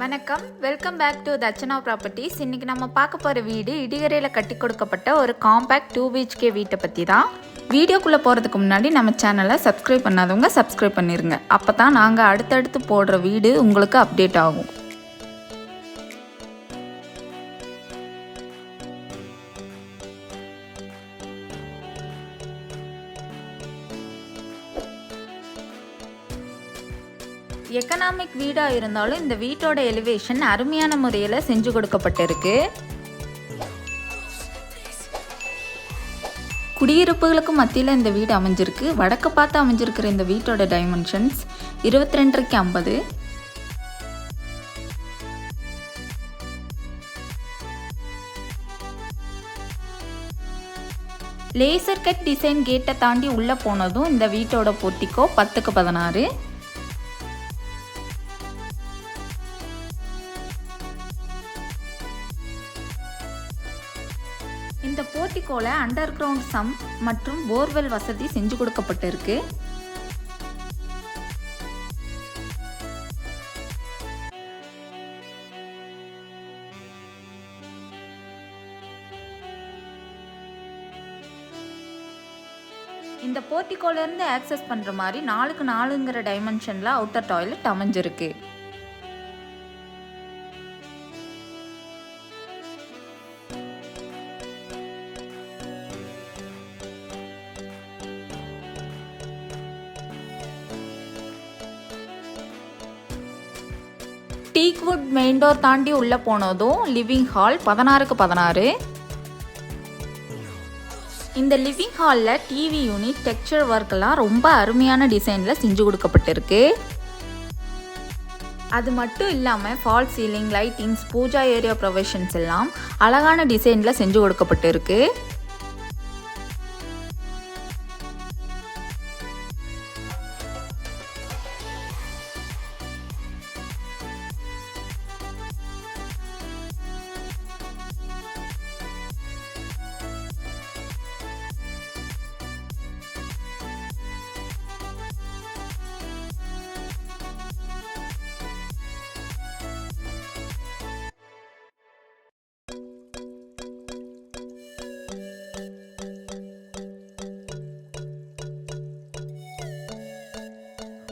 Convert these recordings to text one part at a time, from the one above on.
வணக்கம், welcome back to Dakshana properties. இன்றைக்கி நம்ம பார்க்க போகிற வீடு இடிகரையில் கட்டி கொடுக்கப்பட்ட ஒரு காம்பேக்ட் 2 BHK வீட்டை பற்றி தான். வீடியோக்குள்ளே போகிறதுக்கு முன்னாடி நம்ம சேனலை சப்ஸ்கிரைப் பண்ணாதவங்க சப்ஸ்கிரைப் பண்ணிடுங்க. அப்போ தான் நாங்கள் அடுத்தடுத்து போடுற வீடு உங்களுக்கு அப்டேட் ஆகும். எக்கனாமிக் வீடாக இருந்தாலும் இந்த வீட்டோட எலிவேஷன் அருமையான முறையில் செஞ்சு கொடுக்கப்பட்டிருக்கு. குடியிருப்புகளுக்கு மத்தியில் இந்த வீடு அமைஞ்சிருக்கு. வடக்கு பார்த்து அமைஞ்சிருக்கிற இந்த வீட்டோட dimensions 22x50. Laser cut design கேட்டை தாண்டி உள்ளே போனதும் இந்த வீட்டோட போர்ட்டிகோ 10x16. இந்த போர்ட்டிகோல அண்டர் கிரவுண்ட் சம்ப் மற்றும் போர்வெல் வசதி செஞ்சு கொடுக்கப்பட்டிருக்கு. இந்த போர்ட்டிகோல இருந்து ஆக்சஸ் பண்ற மாதிரி 4x4ங்கிற டைமென்ஷன்ல அவுட்டர் டாய்லெட் அமைஞ்சிருக்கு. டீக்வுட் மெயின் டோர் தாண்டி உள்ளே போனதும் லிவிங் ஹால் 16x16. இந்த லிவிங் ஹாலில் டிவி யூனிட், டெக்ஸ்சர் ஒர்க்கெல்லாம் ரொம்ப அருமையான டிசைனில் செஞ்சு கொடுக்கப்பட்டிருக்கு. அது மட்டும் இல்லாமல் fall ceiling, lightings, pooja area provisions எல்லாம் அழகான டிசைனில் செஞ்சு கொடுக்கப்பட்டிருக்கு.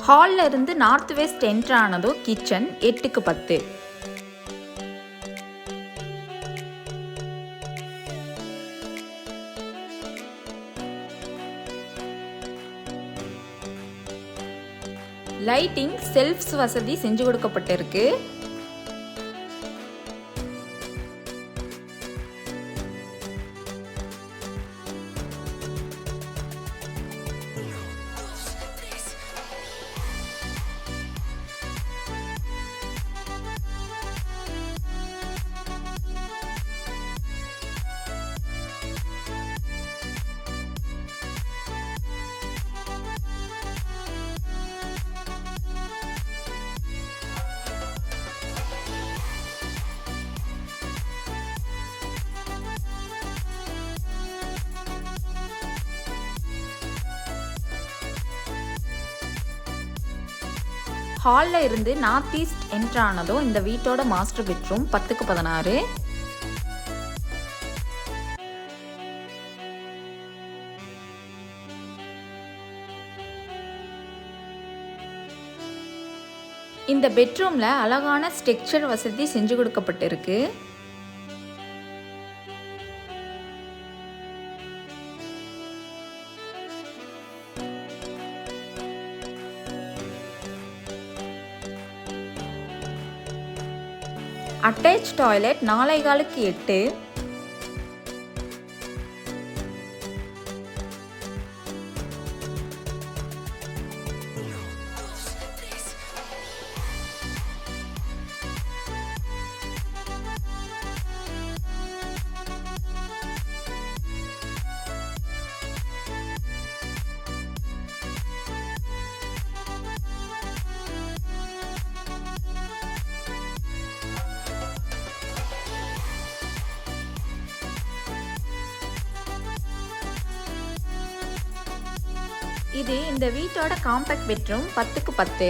ஹாலில் இருந்து நார்த் வெஸ்ட் என்ட்ரு ஆனதும் கிச்சன் 8x10. லைட்டிங், செல்ஃப்ஸ் வசதி செஞ்சு கொடுக்கப்பட்டிருக்கு. ஹாலில் இருந்து நார்த் ஈஸ்ட் என்ட்ரு ஆனதும் இந்த வீட்டோட மாஸ்டர் பெட்ரூம் 10x16. இந்த பெட்ரூமில் அழகான ஸ்ட்ரக்சர் வசதி செஞ்சு கொடுக்கப்பட்டிருக்கு. Attach toilet 4x8. இது இந்த வீட்டோட compact bedroom 10x10.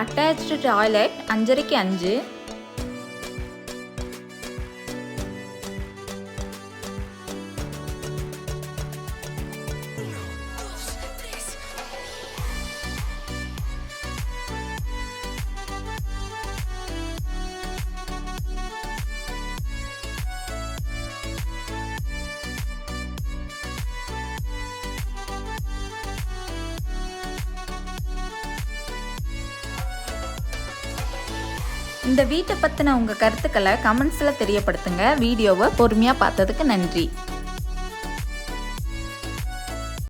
Attached toilet 5.5 5. இந்த வீட்டை பற்றின உங்கள் கருத்துக்களை கமெண்ட்ஸில் தெரியப்படுத்துங்க. வீடியோவை பொறுமையாக பார்த்ததுக்கு நன்றி.